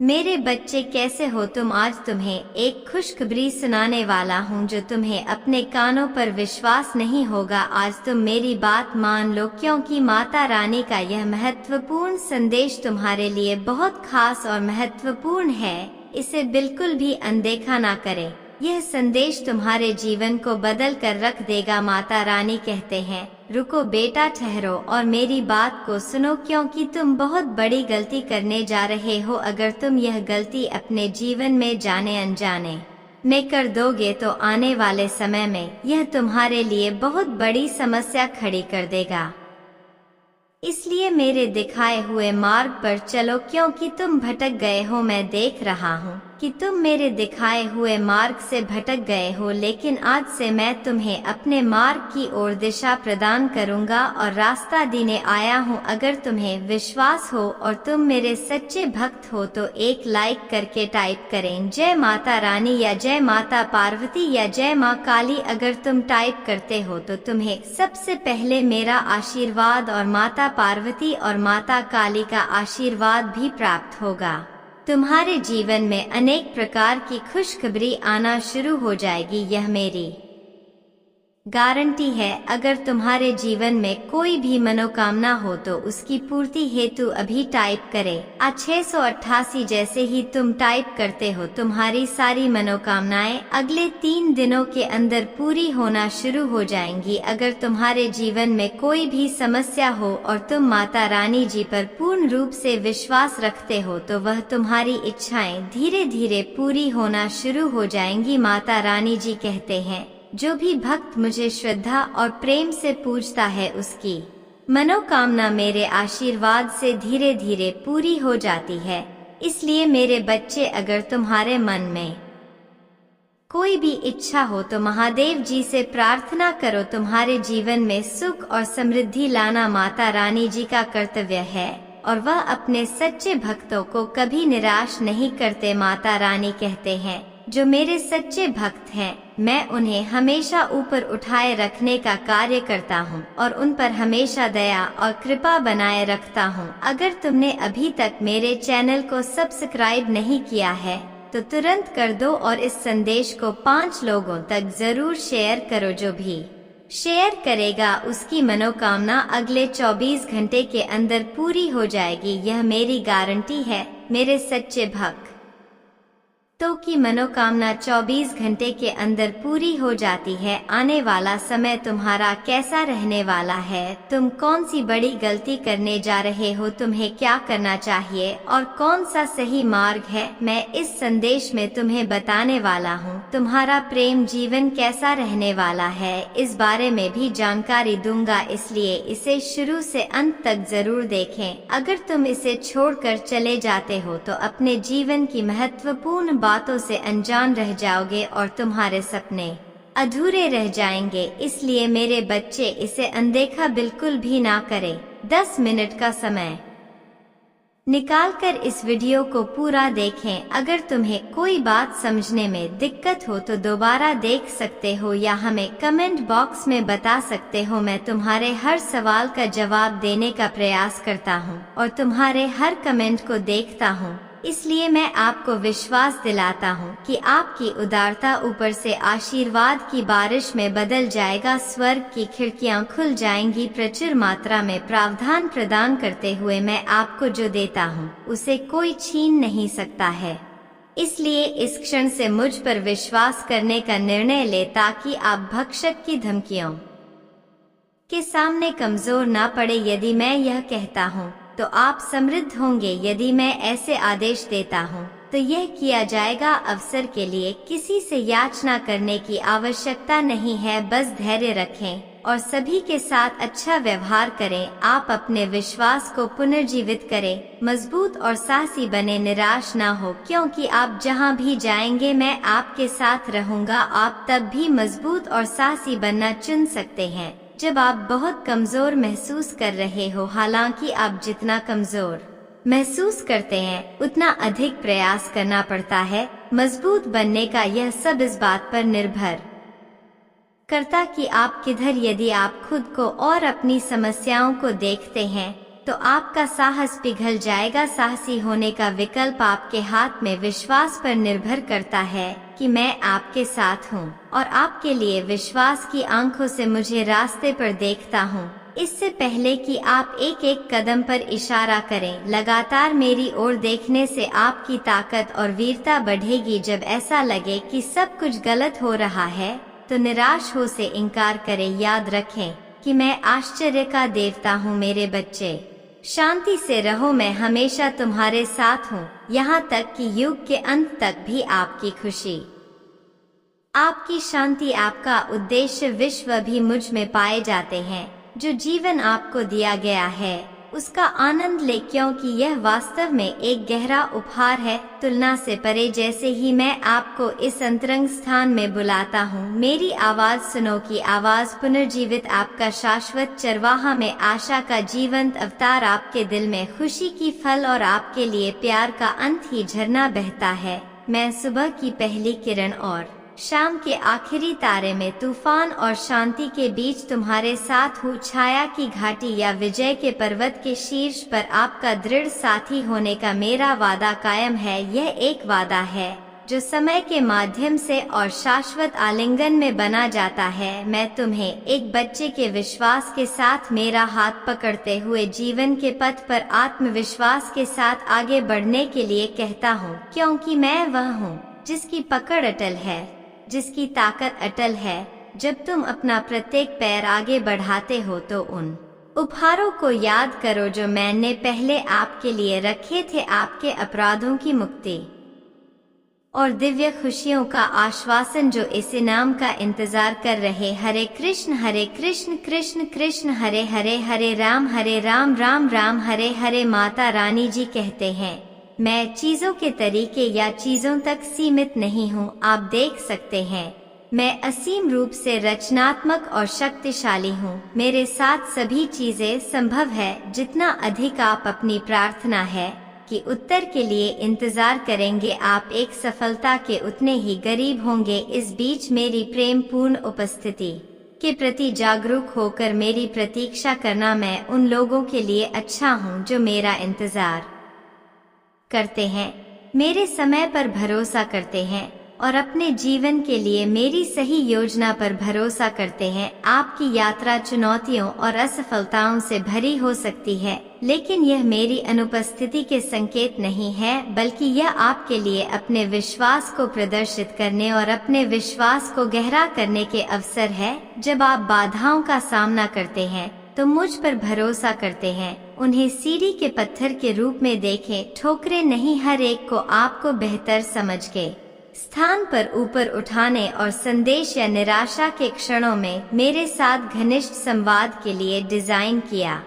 मेरे बच्चे कैसे हो तुम। आज तुम्हें एक खुशखबरी सुनाने वाला हूँ जो तुम्हें अपने कानों पर विश्वास नहीं होगा। आज तुम मेरी बात मान लो, क्योंकि माता रानी का यह महत्वपूर्ण संदेश तुम्हारे लिए बहुत खास और महत्वपूर्ण है। इसे बिल्कुल भी अनदेखा ना करें। यह संदेश तुम्हारे जीवन को बदल कर रख देगा। माता रानी कहते हैं, रुको बेटा, ठहरो और मेरी बात को सुनो, क्योंकि तुम बहुत बड़ी गलती करने जा रहे हो। अगर तुम यह गलती अपने जीवन में जाने अनजाने में कर दोगे तो आने वाले समय में यह तुम्हारे लिए बहुत बड़ी समस्या खड़ी कर देगा। इसलिए मेरे दिखाए हुए मार्ग पर चलो, क्योंकि तुम भटक गए हो। मैं देख रहा हूँ कि तुम मेरे दिखाए हुए मार्ग से भटक गए हो, लेकिन आज से मैं तुम्हें अपने मार्ग की ओर दिशा प्रदान करूँगा और रास्ता देने आया हूँ। अगर तुम्हें विश्वास हो और तुम मेरे सच्चे भक्त हो तो एक लाइक करके टाइप करें जय माता रानी या जय माता पार्वती या जय माँ काली। अगर तुम टाइप करते हो तो तुम्हें सबसे पहले मेरा आशीर्वाद और माता पार्वती और माता काली का आशीर्वाद भी प्राप्त होगा। तुम्हारे जीवन में अनेक प्रकार की खुशखबरी आना शुरू हो जाएगी, यह मेरी गारंटी है। अगर तुम्हारे जीवन में कोई भी मनोकामना हो तो उसकी पूर्ति हेतु अभी टाइप करें 688। जैसे ही तुम टाइप करते हो तुम्हारी सारी मनोकामनाएं अगले 3 दिनों के अंदर पूरी होना शुरू हो जाएंगी। अगर तुम्हारे जीवन में कोई भी समस्या हो और तुम माता रानी जी पर पूर्ण रूप से विश्वास रखते हो तो वह तुम्हारी इच्छाएं धीरे धीरे पूरी होना शुरू हो जाएंगी। माता रानी जी कहते हैं, जो भी भक्त मुझे श्रद्धा और प्रेम से पूजता है उसकी मनोकामना मेरे आशीर्वाद से धीरे धीरे पूरी हो जाती है। इसलिए मेरे बच्चे, अगर तुम्हारे मन में कोई भी इच्छा हो तो महादेव जी से प्रार्थना करो। तुम्हारे जीवन में सुख और समृद्धि लाना माता रानी जी का कर्तव्य है और वह अपने सच्चे भक्तों को कभी निराश नहीं करते। माता रानी कहते हैं, जो मेरे सच्चे भक्त हैं मैं उन्हें हमेशा ऊपर उठाए रखने का कार्य करता हूँ और उन पर हमेशा दया और कृपा बनाए रखता हूँ। अगर तुमने अभी तक मेरे चैनल को सब्सक्राइब नहीं किया है तो तुरंत कर दो और इस संदेश को 5 लोगों तक जरूर शेयर करो। जो भी शेयर करेगा उसकी मनोकामना अगले 24 घंटे के अंदर पूरी हो जाएगी। यह मेरी गारंटी है। मेरे सच्चे भक्त तो की मनोकामना 24 घंटे के अंदर पूरी हो जाती है। आने वाला समय तुम्हारा कैसा रहने वाला है, तुम कौन सी बड़ी गलती करने जा रहे हो, तुम्हें क्या करना चाहिए और कौन सा सही मार्ग है, मैं इस संदेश में तुम्हें बताने वाला हूँ। तुम्हारा प्रेम जीवन कैसा रहने वाला है इस बारे में भी जानकारी दूंगा, इसलिए इसे शुरू से अंत तक जरूर देखें। अगर तुम इसे छोड़कर चले जाते हो तो अपने जीवन की महत्वपूर्ण बातों से अनजान रह जाओगे और तुम्हारे सपने अधूरे रह जाएंगे। इसलिए मेरे बच्चे, इसे अनदेखा बिल्कुल भी ना करें। 10 मिनट का समय निकालकर इस वीडियो को पूरा देखें। अगर तुम्हें कोई बात समझने में दिक्कत हो तो दोबारा देख सकते हो या हमें कमेंट बॉक्स में बता सकते हो। मैं तुम्हारे हर सवाल का जवाब देने का प्रयास करता हूँ और तुम्हारे हर कमेंट को देखता हूँ। इसलिए मैं आपको विश्वास दिलाता हूँ कि आपकी उदारता ऊपर से आशीर्वाद की बारिश में बदल जाएगा। स्वर्ग की खिड़कियाँ खुल जाएंगी। प्रचुर मात्रा में प्रावधान प्रदान करते हुए मैं आपको जो देता हूँ उसे कोई छीन नहीं सकता है। इसलिए इस क्षण से मुझ पर विश्वास करने का निर्णय ले ताकि आप भक्षक की धमकियों के सामने कमजोर ना पड़े। यदि मैं यह कहता हूँ तो आप समृद्ध होंगे। यदि मैं ऐसे आदेश देता हूँ तो यह किया जाएगा। अवसर के लिए किसी से याचना करने की आवश्यकता नहीं है। बस धैर्य रखें और सभी के साथ अच्छा व्यवहार करें। आप अपने विश्वास को पुनर्जीवित करें, मजबूत और साहसी बने, निराश ना हो, क्योंकि आप जहाँ भी जाएंगे मैं आपके साथ रहूंगा। आप तब भी मजबूत और साहसी बनना चुन सकते हैं जब आप बहुत कमजोर महसूस कर रहे हो। हालांकि आप जितना कमजोर महसूस करते हैं उतना अधिक प्रयास करना पड़ता है मजबूत बनने का। यह सब इस बात पर निर्भर करता कि आप किधर। यदि आप खुद को और अपनी समस्याओं को देखते हैं तो आपका साहस पिघल जाएगा। साहसी होने का विकल्प आपके हाथ में विश्वास पर निर्भर करता है कि मैं आपके साथ हूँ और आपके लिए विश्वास की आंखों से मुझे रास्ते पर देखता हूँ। इससे पहले कि आप एक एक कदम पर इशारा करें, लगातार मेरी ओर देखने से आपकी ताकत और वीरता बढ़ेगी। जब ऐसा लगे कि सब कुछ गलत हो रहा है तो निराश हो से इनकार करें। याद रखें कि मैं आश्चर्य का देवता हूँ। मेरे बच्चे, शांति से रहो, मैं हमेशा तुम्हारे साथ हूँ, यहाँ तक कि युग के अंत तक भी। आपकी खुशी, आपकी शांति, आपका उद्देश्य, विश्व भी मुझ में पाए जाते हैं। जो जीवन आपको दिया गया है उसका आनंद ले, क्योंकि यह वास्तव में एक गहरा उपहार है, तुलना से परे। जैसे ही मैं आपको इस अंतरंग स्थान में बुलाता हूँ, मेरी आवाज सुनो की आवाज पुनर्जीवित, आपका शाश्वत चरवाहा में आशा का जीवंत अवतार, आपके दिल में खुशी की फल और आपके लिए प्यार का अंत ही झरना बहता है। मैं सुबह की पहली किरण और शाम के आखिरी तारे में, तूफान और शांति के बीच तुम्हारे साथ हूँ। छाया की घाटी या विजय के पर्वत के शीर्ष पर आपका दृढ़ साथी होने का मेरा वादा कायम है। यह एक वादा है जो समय के माध्यम से और शाश्वत आलिंगन में बना जाता है। मैं तुम्हें एक बच्चे के विश्वास के साथ मेरा हाथ पकड़ते हुए जीवन के पथ पर आत्मविश्वास के साथ आगे बढ़ने के लिए कहता हूँ, क्योंकि मैं वह हूँ जिसकी पकड़ अटल है, जिसकी ताकत अटल है। जब तुम अपना प्रत्येक पैर आगे बढ़ाते हो तो उन उपहारों को याद करो जो मैंने पहले आपके लिए रखे थे, आपके अपराधों की मुक्ति और दिव्य खुशियों का आश्वासन जो इस इनाम का इंतजार कर रहे। हरे कृष्ण कृष्ण कृष्ण हरे हरे, हरे राम राम राम हरे हरे। माता रानी जी कहते हैं, मैं चीजों के तरीके या चीजों तक सीमित नहीं हूँ। आप देख सकते हैं, मैं असीम रूप से रचनात्मक और शक्तिशाली हूँ। मेरे साथ सभी चीजें संभव है। जितना अधिक आप अपनी प्रार्थना है कि उत्तर के लिए इंतजार करेंगे, आप एक सफलता के उतने ही करीब होंगे। इस बीच मेरी प्रेम पूर्ण उपस्थिति के प्रति जागरूक होकर मेरी प्रतीक्षा करना। मैं उन लोगों के लिए अच्छा हूँ जो मेरा इंतजार करते हैं, मेरे समय पर भरोसा करते हैं और अपने जीवन के लिए मेरी सही योजना पर भरोसा करते हैं। आपकी यात्रा चुनौतियों और असफलताओं से भरी हो सकती है, लेकिन यह मेरी अनुपस्थिति के संकेत नहीं है, बल्कि यह आपके लिए अपने विश्वास को प्रदर्शित करने और अपने विश्वास को गहरा करने के अवसर है। जब आप बाधाओं का सामना करते हैं तो मुझ पर भरोसा करते हैं, उन्हें सीढ़ी के पत्थर के रूप में देखें, ठोकरें नहीं। हर एक को आपको बेहतर समझ के स्थान पर ऊपर उठाने और संदेश या निराशा के क्षणों में मेरे साथ घनिष्ठ संवाद के लिए डिजाइन किया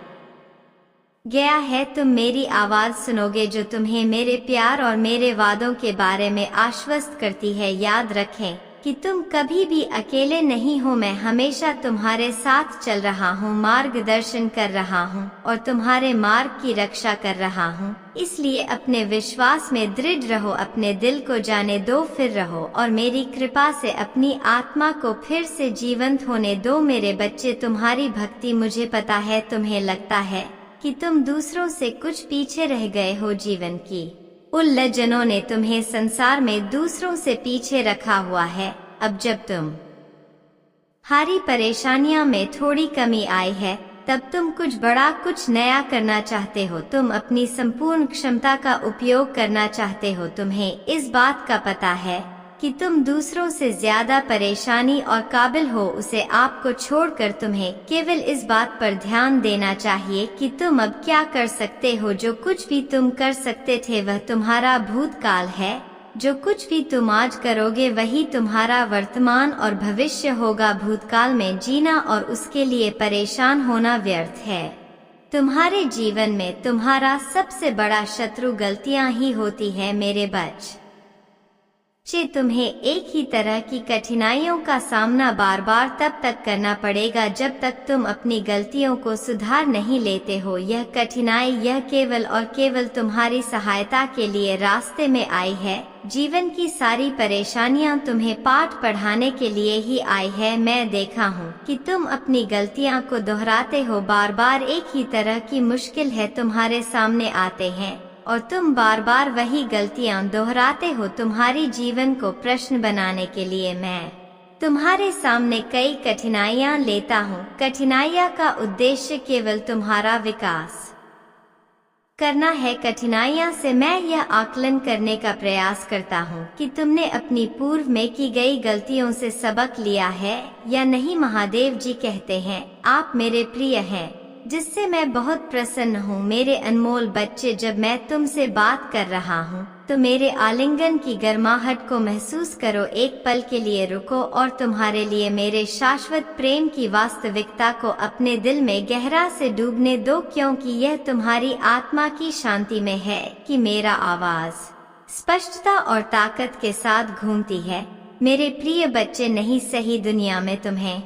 गया है। तुम मेरी आवाज सुनोगे जो तुम्हें मेरे प्यार और मेरे वादों के बारे में आश्वस्त करती है। याद रखें कि तुम कभी भी अकेले नहीं हो, मैं हमेशा तुम्हारे साथ चल रहा हूँ, मार्गदर्शन कर रहा हूँ और तुम्हारे मार्ग की रक्षा कर रहा हूँ। इसलिए अपने विश्वास में दृढ़ रहो, अपने दिल को जाने दो, फिर रहो और मेरी कृपा से अपनी आत्मा को फिर से जीवंत होने दो। मेरे बच्चे, तुम्हारी भक्ति, मुझे पता है तुम्हें लगता है कि तुम दूसरों से कुछ पीछे रह गए हो। जीवन की उलझनों ने तुम्हें संसार में दूसरों से पीछे रखा हुआ है। अब जब तुम हारी परेशानियों में थोड़ी कमी आई है, तब तुम कुछ बड़ा, कुछ नया करना चाहते हो। तुम अपनी संपूर्ण क्षमता का उपयोग करना चाहते हो। तुम्हें इस बात का पता है कि तुम दूसरों से ज्यादा परेशानी और काबिल हो। उसे आपको छोड़कर तुम्हें केवल इस बात पर ध्यान देना चाहिए कि तुम अब क्या कर सकते हो। जो कुछ भी तुम कर सकते थे वह तुम्हारा भूतकाल है। जो कुछ भी तुम आज करोगे वही तुम्हारा वर्तमान और भविष्य होगा। भूतकाल में जीना और उसके लिए परेशान होना व्यर्थ है। तुम्हारे जीवन में तुम्हारा सबसे बड़ा शत्रु गलतियां ही होती है। मेरे बच्चे, तुम्हें एक ही तरह की कठिनाइयों का सामना बार बार तब तक करना पड़ेगा जब तक तुम अपनी गलतियों को सुधार नहीं लेते हो। यह कठिनाई यह केवल और केवल तुम्हारी सहायता के लिए रास्ते में आई है। जीवन की सारी परेशानियां तुम्हें पाठ पढ़ाने के लिए ही आई है। मैं देखा हूँ कि तुम अपनी गलतियां को दोहराते हो, बार बार एक ही तरह की मुश्किल है तुम्हारे सामने आते हैं और तुम बार बार वही गलतियां दोहराते हो तुम्हारी जीवन को प्रश्न बनाने के लिए। मैं तुम्हारे सामने कई कठिनाइयां लेता हूँ। कठिनाइयां का उद्देश्य केवल तुम्हारा विकास करना है। कठिनाइयां से मैं यह आकलन करने का प्रयास करता हूँ कि तुमने अपनी पूर्व में की गई गलतियों से सबक लिया है या नहीं। महादेव जी कहते हैं, आप मेरे प्रिय हैं जिससे मैं बहुत प्रसन्न हूँ। मेरे अनमोल बच्चे, जब मैं तुमसे बात कर रहा हूँ तो मेरे आलिंगन की गर्माहट को महसूस करो। एक पल के लिए रुको और तुम्हारे लिए मेरे शाश्वत प्रेम की वास्तविकता को अपने दिल में गहरा से डूबने दो, क्योंकि यह तुम्हारी आत्मा की शांति में है कि मेरा आवाज स्पष्टता और ताकत के साथ घूमती है। मेरे प्रिय बच्चे, नहीं सही दुनिया में तुम्हें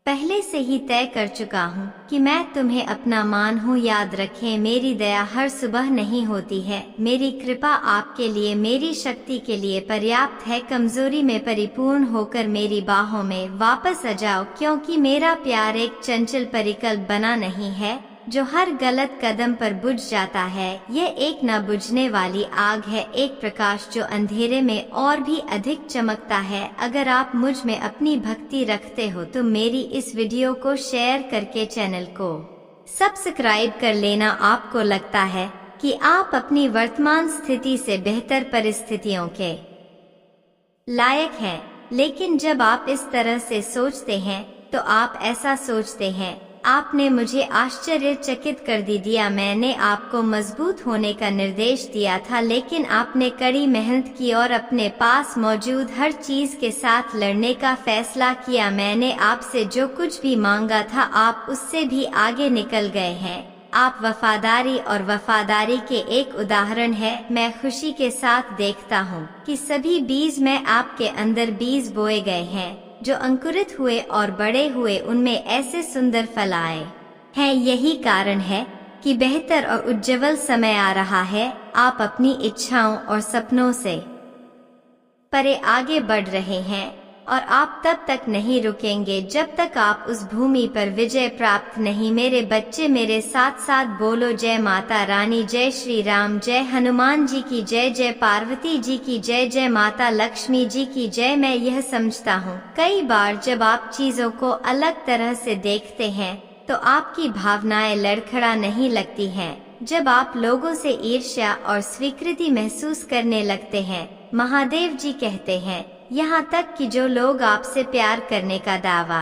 पहले से ही तय कर चुका हूँ कि मैं तुम्हें अपना मान हूँ। याद रखें, मेरी दया हर सुबह नहीं होती है। मेरी कृपा आपके लिए, मेरी शक्ति के लिए पर्याप्त है। कमजोरी में परिपूर्ण होकर मेरी बाहों में वापस आ जाओ, क्योंकि मेरा प्यार एक चंचल परिकल्प बना नहीं है जो हर गलत कदम पर बुझ जाता है। यह एक न बुझने वाली आग है, एक प्रकाश जो अंधेरे में और भी अधिक चमकता है। अगर आप मुझ में अपनी भक्ति रखते हो तो मेरी इस वीडियो को शेयर करके चैनल को सब्सक्राइब कर लेना। आपको लगता है कि आप अपनी वर्तमान स्थिति से बेहतर परिस्थितियों के लायक हैं, लेकिन जब आप इस तरह से सोचते हैं तो आप ऐसा सोचते हैं, आपने मुझे आश्चर्यचकित कर दिया। मैंने आपको मजबूत होने का निर्देश दिया था, लेकिन आपने कड़ी मेहनत की और अपने पास मौजूद हर चीज के साथ लड़ने का फैसला किया। मैंने आपसे जो कुछ भी मांगा था आप उससे भी आगे निकल गए हैं। आप वफादारी और वफादारी के एक उदाहरण है। मैं खुशी के साथ देखता हूँ कि सभी बीज में आपके अंदर बीज बोए गए हैं जो अंकुरित हुए और बड़े हुए, उनमें ऐसे सुंदर फल आए हैं। यही कारण है कि बेहतर और उज्जवल समय आ रहा है। आप अपनी इच्छाओं और सपनों से परे आगे बढ़ रहे हैं और आप तब तक नहीं रुकेंगे जब तक आप उस भूमि पर विजय प्राप्त नहीं। मेरे बच्चे, मेरे साथ साथ बोलो, जय माता रानी, जय श्री राम, जय हनुमान जी की जय, जय पार्वती जी की जय, जय माता लक्ष्मी जी की जय। मैं यह समझता हूँ कई बार जब आप चीजों को अलग तरह से देखते हैं तो आपकी भावनाएं लड़खड़ा नहीं लगती हैं। जब आप लोगों से ईर्ष्या और स्वीकृति महसूस करने लगते हैं, महादेव जी कहते हैं, यहाँ तक कि जो लोग आपसे प्यार करने का दावा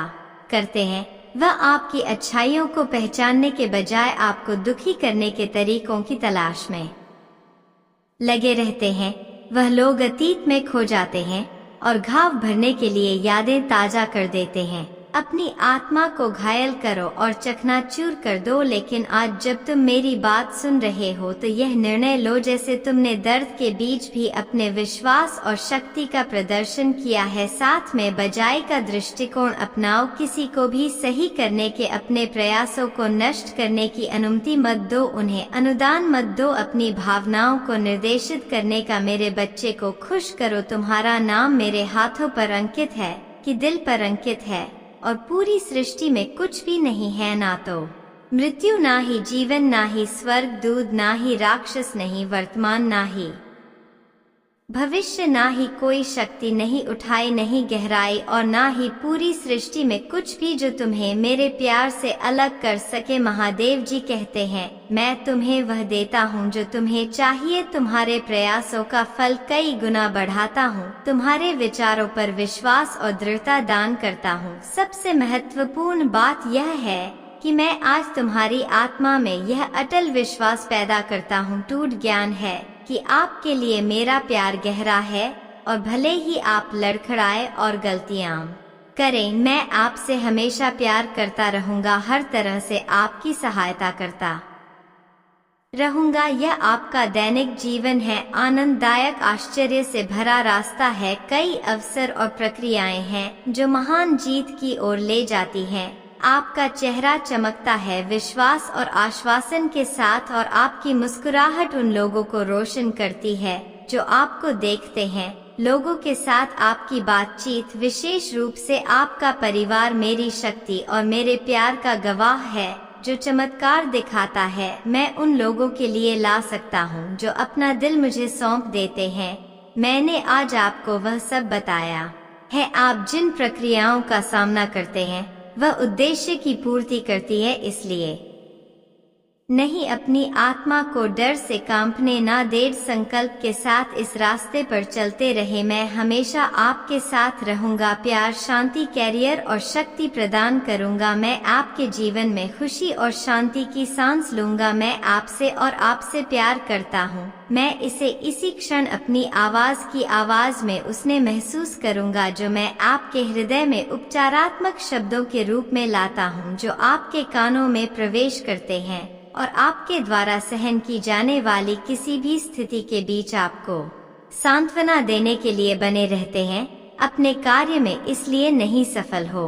करते हैं वह आपकी अच्छाइयों को पहचानने के बजाय आपको दुखी करने के तरीकों की तलाश में लगे रहते हैं। वह लोग अतीत में खो जाते हैं और घाव भरने के लिए यादें ताजा कर देते हैं। अपनी आत्मा को घायल करो और चकनाचूर कर दो। लेकिन आज जब तुम मेरी बात सुन रहे हो तो यह निर्णय लो जैसे तुमने दर्द के बीच भी अपने विश्वास और शक्ति का प्रदर्शन किया है। साथ में बजाय का दृष्टिकोण अपनाओ। किसी को भी सही करने के अपने प्रयासों को नष्ट करने की अनुमति मत दो, उन्हें अनुदान मत दो। अपनी भावनाओं को निर्देशित करने का मेरे बच्चे को खुश करो। तुम्हारा नाम मेरे हाथों पर अंकित है कि दिल पर अंकित है और पूरी सृष्टि में कुछ भी नहीं है, ना तो मृत्यु, ना ही जीवन, ना ही स्वर्ग दूत, ना ही राक्षस, नहीं वर्तमान, ना ही भविष्य, ना ही कोई शक्ति, नहीं ऊंचाई, नहीं गहराई और ना ही पूरी सृष्टि में कुछ भी जो तुम्हें मेरे प्यार से अलग कर सके। महादेव जी कहते हैं, मैं तुम्हें वह देता हूँ जो तुम्हें चाहिए। तुम्हारे प्रयासों का फल कई गुना बढ़ाता हूँ। तुम्हारे विचारों पर विश्वास और दृढ़ता दान करता हूँ। सबसे महत्वपूर्ण बात यह है कि मैं आज तुम्हारी आत्मा में यह अटल विश्वास पैदा करता हूँ, टूट ज्ञान है कि आपके लिए मेरा प्यार गहरा है और भले ही आप लड़खड़ाए और गलतियां करें, मैं आपसे हमेशा प्यार करता रहूंगा, हर तरह से आपकी सहायता करता रहूंगा। यह आपका दैनिक जीवन है, आनंददायक, आश्चर्य से भरा रास्ता है। कई अवसर और प्रक्रियाएं हैं जो महान जीत की ओर ले जाती हैं। आपका चेहरा चमकता है विश्वास और आश्वासन के साथ, और आपकी मुस्कुराहट उन लोगों को रोशन करती है जो आपको देखते हैं। लोगों के साथ आपकी बातचीत, विशेष रूप से आपका परिवार, मेरी शक्ति और मेरे प्यार का गवाह है जो चमत्कार दिखाता है। मैं उन लोगों के लिए ला सकता हूँ जो अपना दिल मुझे सौंप देते हैं। मैंने आज आपको वह सब बताया है। आप जिन प्रक्रियाओं का सामना करते हैं वह उद्देश्य की पूर्ति करती है, इसलिए नहीं अपनी आत्मा को डर से कांपने ना देर संकल्प के साथ इस रास्ते पर चलते रहे। मैं हमेशा आपके साथ रहूंगा, प्यार, शांति, कैरियर और शक्ति प्रदान करूंगा। मैं आपके जीवन में खुशी और शांति की सांस लूंगा। मैं आपसे और आपसे प्यार करता हूं। मैं इसे इसी क्षण अपनी आवाज की आवाज में उसने महसूस करूंगा जो मैं आपके हृदय में उपचारात्मक शब्दों के रूप में लाता हूं, जो आपके कानों में प्रवेश करते हैं और आपके द्वारा सहन की जाने वाली किसी भी स्थिति के बीच आपको सांत्वना देने के लिए बने रहते हैं। अपने कार्य में इसलिए नहीं सफल हो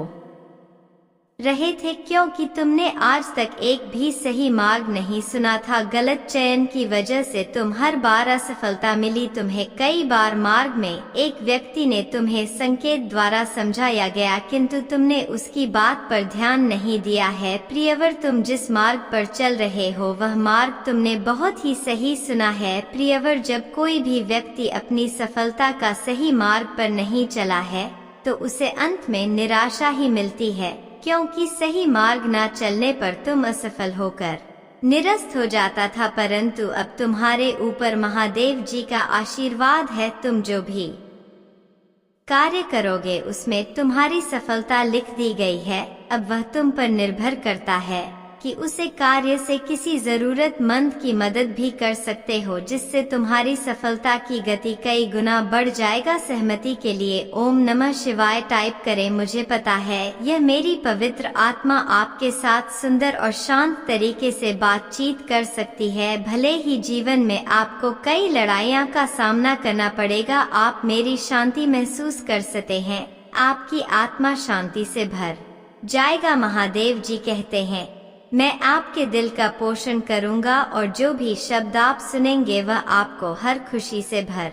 रहे थे क्योंकि तुमने आज तक एक भी सही मार्ग नहीं सुना था। गलत चयन की वजह से तुम हर बार असफलता मिली तुम्हें। कई बार मार्ग में एक व्यक्ति ने तुम्हें संकेत द्वारा समझाया गया, किंतु तुमने उसकी बात पर ध्यान नहीं दिया है। प्रियवर, तुम जिस मार्ग पर चल रहे हो वह मार्ग तुमने बहुत ही सही सुना है। प्रियवर, जब कोई भी व्यक्ति अपनी सफलता का सही मार्ग पर नहीं चला है तो उसे अंत में निराशा ही मिलती है, क्योंकि सही मार्ग न चलने पर तुम असफल होकर निरस्त हो जाता था। परंतु अब तुम्हारे ऊपर महादेव जी का आशीर्वाद है। तुम जो भी कार्य करोगे उसमें तुम्हारी सफलता लिख दी गई है। अब वह तुम पर निर्भर करता है कि उसे कार्य से किसी जरूरतमंद की मदद भी कर सकते हो, जिससे तुम्हारी सफलता की गति कई गुना बढ़ जाएगा। सहमति के लिए ओम नमः शिवाय टाइप करें। मुझे पता है यह मेरी पवित्र आत्मा आपके साथ सुंदर और शांत तरीके से बातचीत कर सकती है। भले ही जीवन में आपको कई लड़ाइयाँ का सामना करना पड़ेगा, आप मेरी शांति महसूस कर सकते हैं। आपकी आत्मा शांति से भर जाएगा। महादेव जी कहते हैं, मैं आपके दिल का पोषण करूंगा और जो भी शब्द आप सुनेंगे वह आपको हर खुशी से भर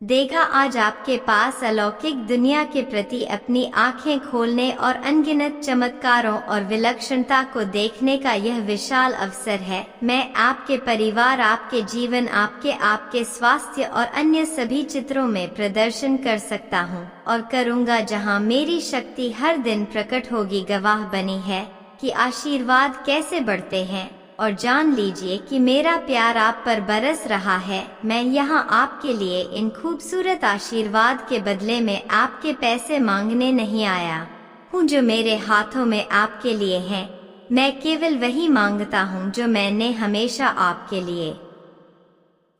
देगा। आज आपके पास अलौकिक दुनिया के प्रति अपनी आंखें खोलने और अनगिनत चमत्कारों और विलक्षणता को देखने का यह विशाल अवसर है। मैं आपके परिवार, आपके जीवन, आपके स्वास्थ्य और अन्य सभी चित्रों में प्रदर्शन कर सकता हूँ और करूँगा जहाँ मेरी शक्ति हर दिन प्रकट होगी। गवाह बनी है कि आशीर्वाद कैसे बढ़ते हैं, और जान लीजिए कि मेरा प्यार आप पर बरस रहा है। मैं यहाँ आपके लिए इन खूबसूरत आशीर्वाद के बदले में आपके पैसे मांगने नहीं आया हूँ जो मेरे हाथों में आपके लिए हैं। मैं केवल वही मांगता हूँ जो मैंने हमेशा आपके लिए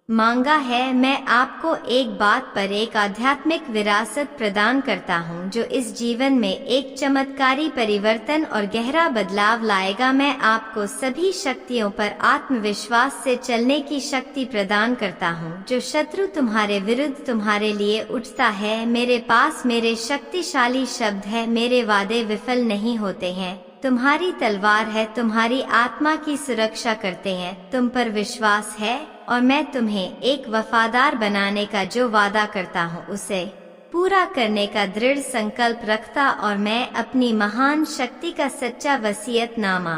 मांगा है। मैं आपको एक बात पर एक आध्यात्मिक विरासत प्रदान करता हूँ जो इस जीवन में एक चमत्कारी परिवर्तन और गहरा बदलाव लाएगा। मैं आपको सभी शक्तियों पर आत्मविश्वास से चलने की शक्ति प्रदान करता हूँ। जो शत्रु तुम्हारे विरुद्ध तुम्हारे लिए उठता है, मेरे पास मेरे शक्तिशाली शब्द है। मेरे वादे विफल नहीं होते हैं। तुम्हारी तलवार है, तुम्हारी आत्मा की सुरक्षा करते हैं। तुम पर विश्वास है और मैं तुम्हें एक वफादार बनाने का जो वादा करता हूँ उसे पूरा करने का दृढ़ संकल्प रखता, और मैं अपनी महान शक्ति का सच्चा वसीयतनामा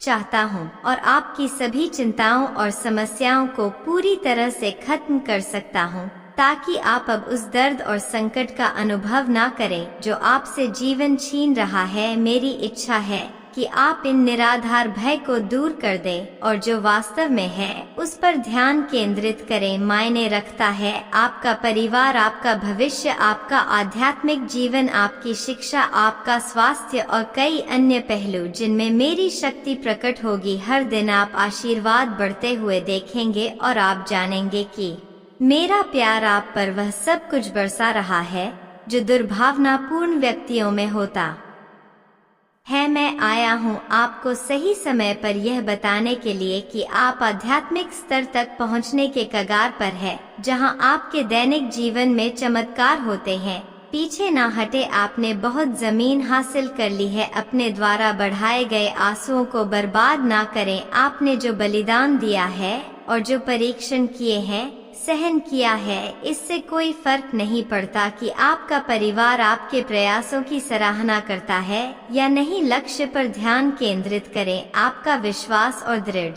चाहता हूँ और आपकी सभी चिंताओं और समस्याओं को पूरी तरह से खत्म कर सकता हूँ, ताकि आप अब उस दर्द और संकट का अनुभव ना करें जो आपसे जीवन छीन रहा है। मेरी इच्छा है कि आप इन निराधार भय को दूर कर दें और जो वास्तव में है उस पर ध्यान केंद्रित करें। मायने रखता है आपका परिवार, आपका भविष्य, आपका आध्यात्मिक जीवन, आपकी शिक्षा, आपका स्वास्थ्य और कई अन्य पहलू जिनमें मेरी शक्ति प्रकट होगी। हर दिन आप आशीर्वाद बढ़ते हुए देखेंगे और आप जानेंगे कि मेरा प्यार आप पर वह सब कुछ बरसा रहा है जो दुर्भावनापूर्ण व्यक्तियों में होता है। मैं आया हूँ आपको सही समय पर यह बताने के लिए कि आप आध्यात्मिक स्तर तक पहुँचने के कगार पर है, जहाँ आपके दैनिक जीवन में चमत्कार होते हैं। पीछे ना हटे, आपने बहुत जमीन हासिल कर ली है। अपने द्वारा बढ़ाए गए आंसुओं को बर्बाद ना करें। आपने जो बलिदान दिया है और जो परीक्षण किए हैं, सहन किया है, इससे कोई फर्क नहीं पड़ता कि आपका परिवार आपके प्रयासों की सराहना करता है या नहीं। लक्ष्य पर ध्यान केंद्रित करें। आपका विश्वास और दृढ़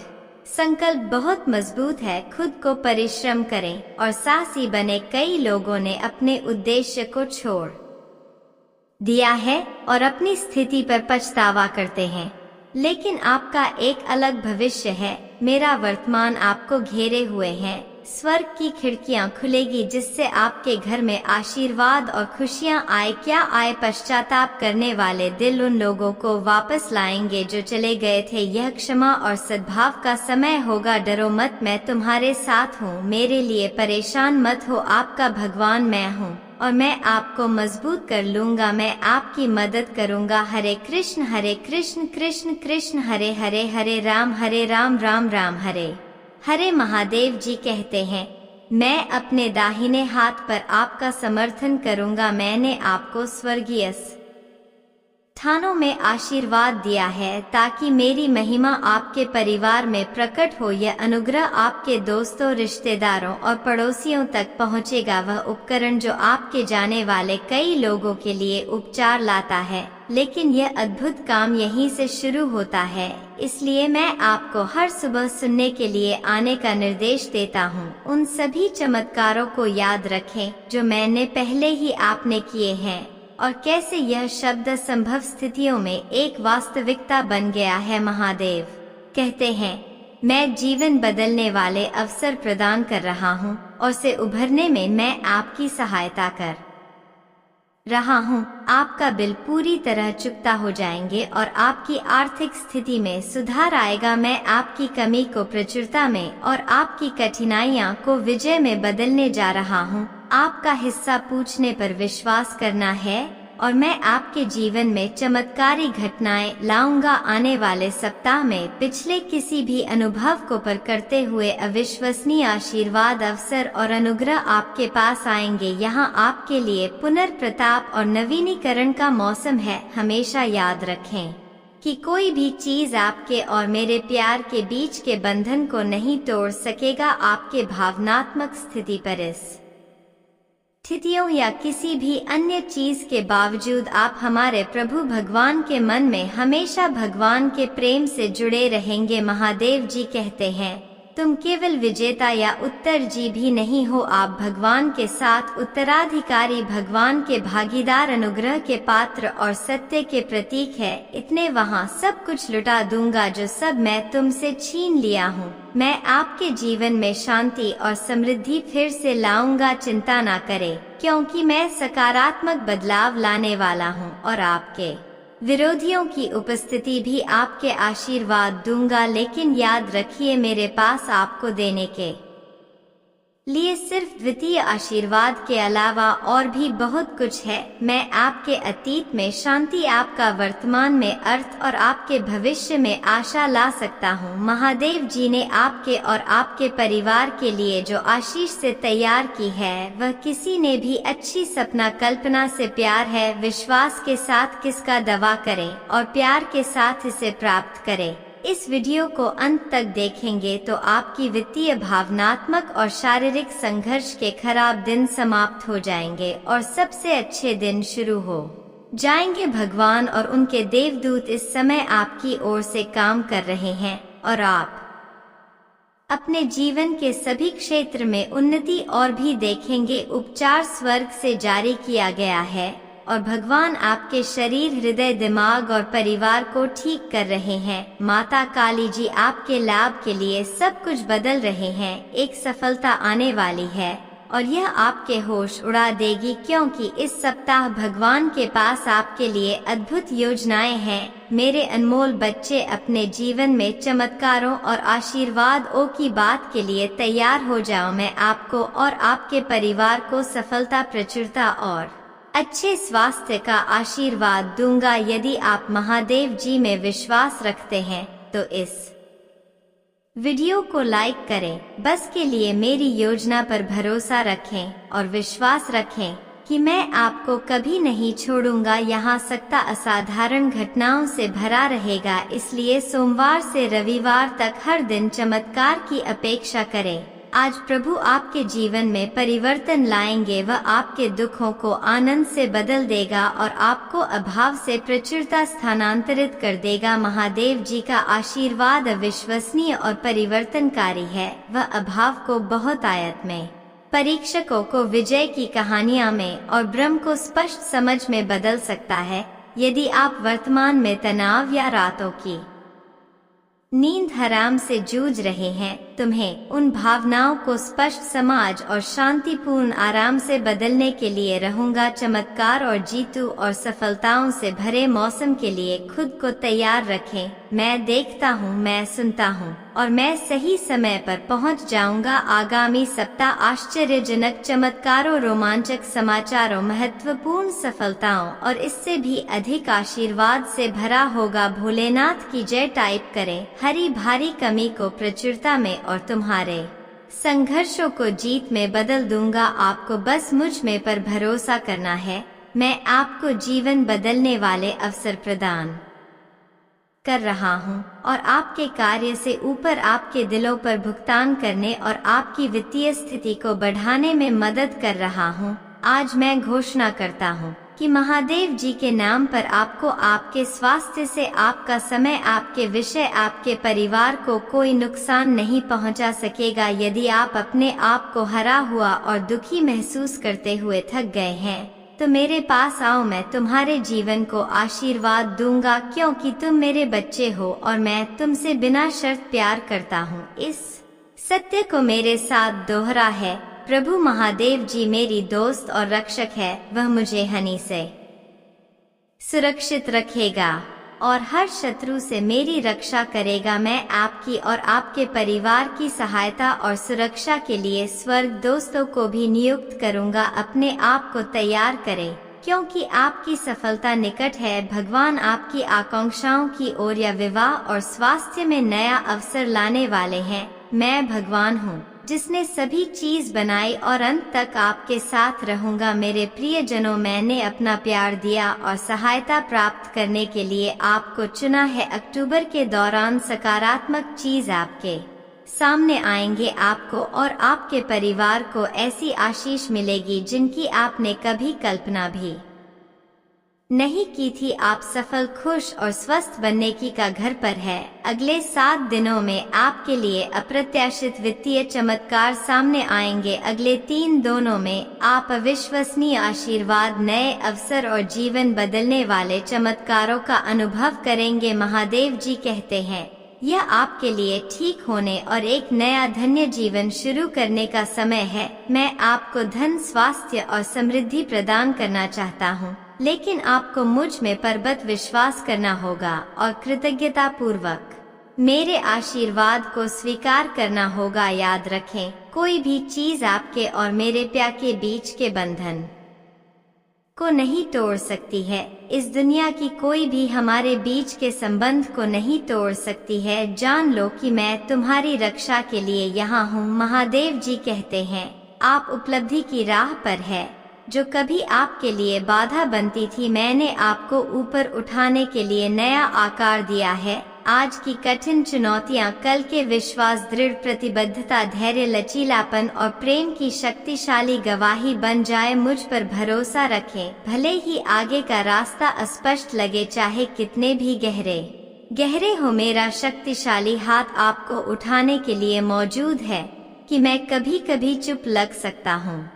संकल्प बहुत मजबूत है। खुद को परिश्रम करें और साहसी बने। कई लोगों ने अपने उद्देश्य को छोड़ दिया है और अपनी स्थिति पर पछतावा करते हैं, लेकिन आपका एक अलग भविष्य है। मेरा वर्तमान आपको घेरे हुए है। स्वर्ग की खिड़कियां खुलेगी, जिससे आपके घर में आशीर्वाद और खुशियां आए। क्या आए? पश्चाताप करने वाले दिल उन लोगों को वापस लाएंगे जो चले गए थे। यह क्षमा और सद्भाव का समय होगा। डरो मत, मैं तुम्हारे साथ हूँ। मेरे लिए परेशान मत हो। आपका भगवान मैं हूँ और मैं आपको मजबूत कर लूंगा। मैं आपकी मदद करूंगा। हरे कृष्ण कृष्ण कृष्ण हरे हरे, हरे राम राम राम हरे हरे। महादेव जी कहते हैं, मैं अपने दाहिने हाथ पर आपका समर्थन करूंगा। मैंने आपको स्वर्गीय स्थानों में आशीर्वाद दिया है ताकि मेरी महिमा आपके परिवार में प्रकट हो। यह अनुग्रह आपके दोस्तों, रिश्तेदारों और पड़ोसियों तक पहुंचेगा। वह उपकरण जो आपके जाने वाले कई लोगों के लिए उपचार लाता है, लेकिन यह अद्भुत काम यहीं से शुरू होता है। इसलिए मैं आपको हर सुबह सुनने के लिए आने का निर्देश देता हूँ। उन सभी चमत्कारों को याद रखें जो मैंने पहले ही आपने किए हैं और कैसे यह शब्द संभव स्थितियों में एक वास्तविकता बन गया है। महादेव कहते हैं, मैं जीवन बदलने वाले अवसर प्रदान कर रहा हूँ और से उभरने में मैं आपकी सहायता कर रहा हूँ। आपका बिल पूरी तरह चुकता हो जाएंगे और आपकी आर्थिक स्थिति में सुधार आएगा। मैं आपकी कमी को प्रचुरता में और आपकी कठिनाइयाँ को विजय में बदलने जा रहा हूँ। आपका हिस्सा पूछने पर विश्वास करना है और मैं आपके जीवन में चमत्कारी घटनाएं लाऊंगा। आने वाले सप्ताह में पिछले किसी भी अनुभव को पर करते हुए अविश्वसनीय आशीर्वाद, अवसर और अनुग्रह आपके पास आएंगे। यहाँ आपके लिए पुनर्प्रताप और नवीनीकरण का मौसम है। हमेशा याद रखें कि कोई भी चीज आपके और मेरे प्यार के बीच के बंधन को नहीं तोड़ सकेगा। आपके भावनात्मक स्थिति पर इस स्थितियों या किसी भी अन्य चीज के बावजूद आप हमारे प्रभु भगवान के मन में हमेशा भगवान के प्रेम से जुड़े रहेंगे। महादेव जी कहते हैं, तुम केवल विजेता या उत्तरजीवी नहीं हो, आप भगवान के साथ उत्तराधिकारी, भगवान के भागीदार, अनुग्रह के पात्र और सत्य के प्रतीक है। इतने वहाँ सब कुछ लुटा दूंगा जो सब मैं तुमसे छीन लिया हूँ। मैं आपके जीवन में शांति और समृद्धि फिर से लाऊंगा। चिंता ना करें, क्योंकि मैं सकारात्मक बदलाव लाने वाला हूँ और आपके विरोधियों की उपस्थिति भी आपके आशीर्वाद दूंगा। लेकिन याद रखिए, मेरे पास आपको देने के लिए सिर्फ द्वितीय आशीर्वाद के अलावा और भी बहुत कुछ है। मैं आपके अतीत में शांति, आपका वर्तमान में अर्थ और आपके भविष्य में आशा ला सकता हूँ। महादेव जी ने आपके और आपके परिवार के लिए जो आशीष से तैयार की है, वह किसी ने भी अच्छी सपना कल्पना से प्यार है। विश्वास के साथ किसका दावा करें और प्यार के साथ इसे प्राप्त करें। इस वीडियो को अंत तक देखेंगे तो आपकी वित्तीय, भावनात्मक और शारीरिक संघर्ष के खराब दिन समाप्त हो जाएंगे और सबसे अच्छे दिन शुरू हो जाएंगे। भगवान और उनके देवदूत इस समय आपकी ओर से काम कर रहे हैं और आप अपने जीवन के सभी क्षेत्र में उन्नति और भी देखेंगे। उपचार स्वर्ग से जारी किया गया है और भगवान आपके शरीर, हृदय, दिमाग और परिवार को ठीक कर रहे हैं। माता काली जी आपके लाभ के लिए सब कुछ बदल रहे हैं। एक सफलता आने वाली है और यह आपके होश उड़ा देगी, क्योंकि इस सप्ताह भगवान के पास आपके लिए अद्भुत योजनाएं हैं। मेरे अनमोल बच्चे, अपने जीवन में चमत्कारों और आशीर्वादों की बात के लिए तैयार हो जाओ। मैं आपको और आपके परिवार को सफलता, प्रचुरता और अच्छे स्वास्थ्य का आशीर्वाद दूंगा। यदि आप महादेव जी में विश्वास रखते हैं तो इस वीडियो को लाइक करें। बस के लिए मेरी योजना पर भरोसा रखें और विश्वास रखें कि मैं आपको कभी नहीं छोड़ूंगा। यहाँ सकता असाधारण घटनाओं से भरा रहेगा, इसलिए सोमवार से रविवार तक हर दिन चमत्कार की अपेक्षा करें। आज प्रभु आपके जीवन में परिवर्तन लाएंगे। वह आपके दुखों को आनंद से बदल देगा और आपको अभाव से प्रचुरता स्थानांतरित कर देगा। महादेव जी का आशीर्वाद अविश्वसनीय और परिवर्तनकारी है। वह अभाव को बहुत आयत में, परीक्षकों को विजय की कहानियां में और ब्रह्म को स्पष्ट समझ में बदल सकता है। यदि आप वर्तमान में तनाव या रातों की नींद हराम से जूझ रहे हैं, तुम्हें उन भावनाओं को स्पष्ट समाज और शांतिपूर्ण आराम से बदलने के लिए रहूंगा। चमत्कार और जीतू और सफलताओं से भरे मौसम के लिए खुद को तैयार रखें। मैं देखता हूँ, मैं सुनता हूँ और मैं सही समय पर पहुँच जाऊंगा। आगामी सप्ताह आश्चर्यजनक चमत्कारों, रोमांचक समाचारों, महत्वपूर्ण सफलताओं और इससे भी अधिक आशीर्वाद से भरा होगा। भोलेनाथ की जय टाइप करें। हरी भारी कमी को प्रचुरता में और तुम्हारे संघर्षों को जीत में बदल दूंगा। आपको बस मुझ में पर भरोसा करना है। मैं आपको जीवन बदलने वाले अवसर प्रदान कर रहा हूं और आपके कार्य से ऊपर आपके दिलों पर भुगतान करने और आपकी वित्तीय स्थिति को बढ़ाने में मदद कर रहा हूं। आज मैं घोषणा करता हूं कि महादेव जी के नाम पर आपको, आपके स्वास्थ्य से, आपका समय, आपके विषय, आपके परिवार को कोई नुकसान नहीं पहुंचा सकेगा। यदि आप अपने आप को हरा हुआ और दुखी महसूस करते हुए थक गए हैं तो मेरे पास आओ। मैं तुम्हारे जीवन को आशीर्वाद दूंगा क्योंकि तुम मेरे बच्चे हो और मैं तुमसे बिना शर्त प्यार करता हूँ। इस सत्य को मेरे साथ दोहरा है। प्रभु महादेव जी मेरी दोस्त और रक्षक है। वह मुझे हानि से सुरक्षित रखेगा और हर शत्रु से मेरी रक्षा करेगा। मैं आपकी और आपके परिवार की सहायता और सुरक्षा के लिए स्वर्ग दोस्तों को भी नियुक्त करूंगा। अपने आप को तैयार करें क्योंकि आपकी सफलता निकट है। भगवान आपकी आकांक्षाओं की ओर या विवाह और स्वास्थ्य में नया अवसर लाने वाले हैं। मैं भगवान हूँ जिसने सभी चीज बनाई और अंत तक आपके साथ रहूंगा। मेरे प्रियजनों, मैंने अपना प्यार दिया और सहायता प्राप्त करने के लिए आपको चुना है। अक्टूबर के दौरान सकारात्मक चीज आपके सामने आएंगे। आपको और आपके परिवार को ऐसी आशीष मिलेगी जिनकी आपने कभी कल्पना भी नहीं की थी। आप सफल, खुश और स्वस्थ बनने की का घर पर है। अगले 7 दिनों में आपके लिए अप्रत्याशित वित्तीय चमत्कार सामने आएंगे। अगले 3 दिनों में आप अविश्वसनीय आशीर्वाद, नए अवसर और जीवन बदलने वाले चमत्कारों का अनुभव करेंगे। महादेव जी कहते हैं, यह आपके लिए ठीक होने और एक नया धन्य जीवन शुरू करने का समय है। मैं आपको धन, स्वास्थ्य और समृद्धि प्रदान करना चाहता हूँ, लेकिन आपको मुझ में परबत विश्वास करना होगा और कृतज्ञता पूर्वक मेरे आशीर्वाद को स्वीकार करना होगा। याद रखें, कोई भी चीज आपके और मेरे प्यार के बीच के बंधन को नहीं तोड़ सकती है। इस दुनिया की कोई भी हमारे बीच के संबंध को नहीं तोड़ सकती है। जान लो कि मैं तुम्हारी रक्षा के लिए यहाँ हूँ। महादेव जी कहते हैं, आप उपलब्धि की राह पर है जो कभी आपके लिए बाधा बनती थी। मैंने आपको ऊपर उठाने के लिए नया आकार दिया है। आज की कठिन चुनौतियां कल के विश्वास, दृढ़ प्रतिबद्धता, धैर्य, लचीलापन और प्रेम की शक्तिशाली गवाही बन जाए। मुझ पर भरोसा रखें, भले ही आगे का रास्ता अस्पष्ट लगे, चाहे कितने भी गहरे हो। मेरा शक्तिशाली हाथ आपको उठाने के लिए मौजूद है कि मैं कभी कभी चुप लग सकता हूँ।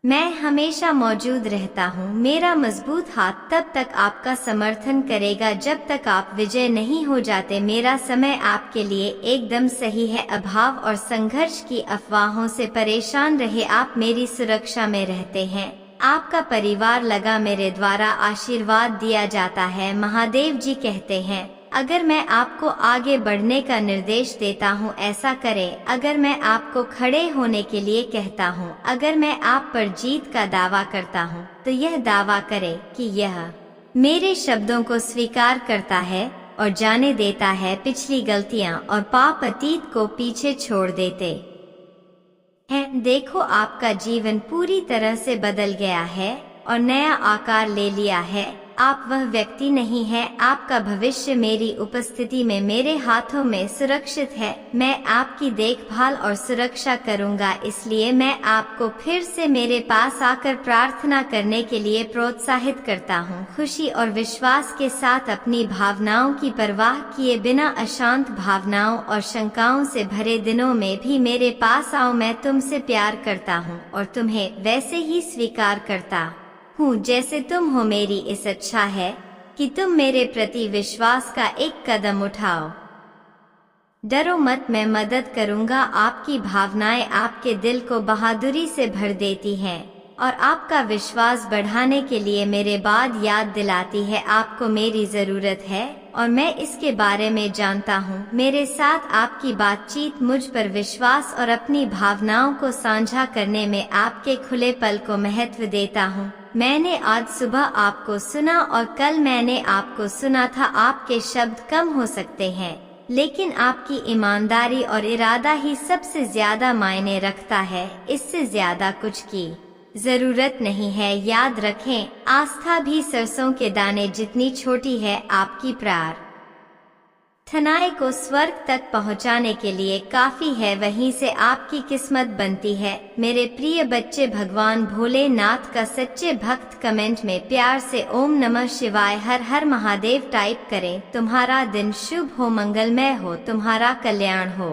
मैं हमेशा मौजूद रहता हूँ। मेरा मजबूत हाथ तब तक आपका समर्थन करेगा जब तक आप विजय नहीं हो जाते। मेरा समय आपके लिए एकदम सही है। अभाव और संघर्ष की अफवाहों से परेशान रहे, आप मेरी सुरक्षा में रहते हैं। आपका परिवार लगा मेरे द्वारा आशीर्वाद दिया जाता है। महादेव जी कहते हैं, अगर मैं आपको आगे बढ़ने का निर्देश देता हूँ ऐसा करें, अगर मैं आपको खड़े होने के लिए कहता हूँ, अगर मैं आप पर जीत का दावा करता हूँ, तो यह दावा करें कि यह मेरे शब्दों को स्वीकार करता है और जाने देता है पिछली गलतियाँ और पाप अतीत को पीछे छोड़ देते हैं। देखो, आपका जीवन पूरी तरह से बदल गया है और नया आकार ले लिया है। आप वह व्यक्ति नहीं है। आपका भविष्य मेरी उपस्थिति में मेरे हाथों में सुरक्षित है। मैं आपकी देखभाल और सुरक्षा करूंगा, इसलिए मैं आपको फिर से मेरे पास आकर प्रार्थना करने के लिए प्रोत्साहित करता हूँ। खुशी और विश्वास के साथ अपनी भावनाओं की परवाह किए बिना अशांत भावनाओं और शंकाओं से भरे दिनों में भी मेरे पास आओ। मैं तुमसे प्यार करता हूँ और तुम्हें वैसे ही स्वीकार करता हूँ जैसे तुम हो। मेरी इस इच्छा है कि तुम मेरे प्रति विश्वास का एक कदम उठाओ। डरो मत, मैं मदद करूँगा। आपकी भावनाएं आपके दिल को बहादुरी से भर देती हैं और आपका विश्वास बढ़ाने के लिए मेरे बाद याद दिलाती है आपको मेरी जरूरत है और मैं इसके बारे में जानता हूँ। मेरे साथ आपकी बातचीत मुझ पर विश्वास और अपनी भावनाओं को साझा करने में आपके खुले पल को महत्व देता हूँ। मैंने आज सुबह आपको सुना और कल मैंने आपको सुना था। आपके शब्द कम हो सकते हैं, लेकिन आपकी ईमानदारी और इरादा ही सबसे ज्यादा मायने रखता है। इससे ज्यादा कुछ की जरूरत नहीं है। याद रखें, आस्था भी सरसों के दाने जितनी छोटी है। आपकी प्रार्थनाएं को स्वर्ग तक पहुंचाने के लिए काफी है। वहीं से आपकी किस्मत बनती है। मेरे प्रिय बच्चे, भगवान भोलेनाथ का सच्चे भक्त कमेंट में प्यार से ओम नमः शिवाय, हर हर महादेव टाइप करें। तुम्हारा दिन शुभ हो, मंगलमय हो, तुम्हारा कल्याण हो।